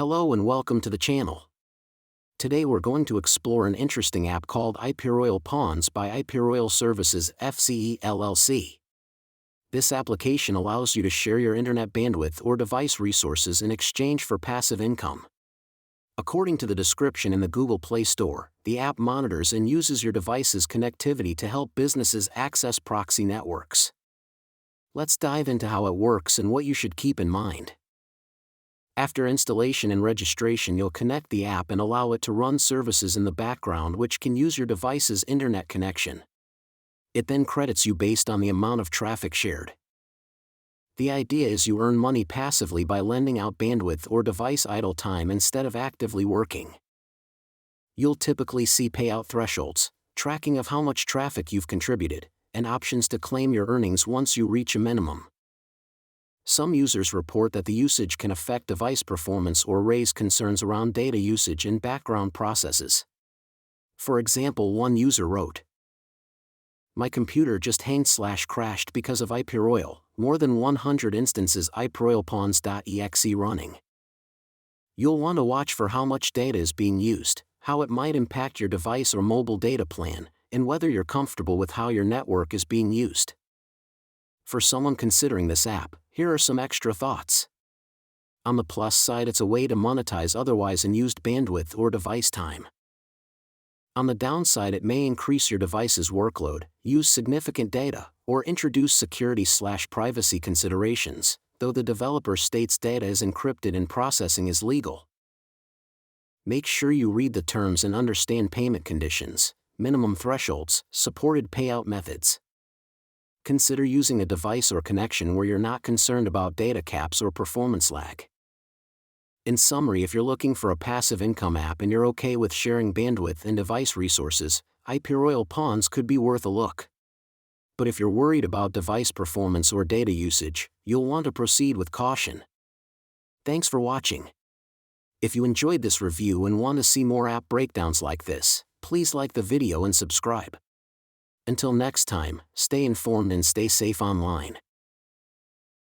Hello and welcome to the channel. Today we're going to explore an interesting app called IPRoyal Pawns by IPRoyal Services FCE LLC. This application allows you to share your internet bandwidth or device resources in exchange for passive income. According to the description in the Google Play Store, the app monitors and uses your device's connectivity to help businesses access proxy networks. Let's dive into how it works and what you should keep in mind. After installation and registration, you'll connect the app and allow it to run services in the background which can use your device's internet connection. It then credits you based on the amount of traffic shared. The idea is you earn money passively by lending out bandwidth or device idle time instead of actively working. You'll typically see payout thresholds, tracking of how much traffic you've contributed, and options to claim your earnings once you reach a minimum. Some users report that the usage can affect device performance or raise concerns around data usage and background processes. For example, one user wrote, "My computer just hanged/crashed because of IPRoyal, more than 100 instances IPRoyal Pawns.exe running." You'll want to watch for how much data is being used, how it might impact your device or mobile data plan, and whether you're comfortable with how your network is being used. For someone considering this app, here are some extra thoughts. On the plus side, it's a way to monetize otherwise unused bandwidth or device time. On the downside, it may increase your device's workload, use significant data, or introduce security/privacy considerations, though the developer states data is encrypted and processing is legal. Make sure you read the terms and understand payment conditions, minimum thresholds, supported payout methods. Consider using a device or connection where you're not concerned about data caps or performance lag. In summary, if you're looking for a passive income app and you're okay with sharing bandwidth and device resources, IPRoyal Pawns could be worth a look. But if you're worried about device performance or data usage, you'll want to proceed with caution. Thanks for watching. If you enjoyed this review and want to see more app breakdowns like this, please like the video and subscribe. Until next time, stay informed and stay safe online.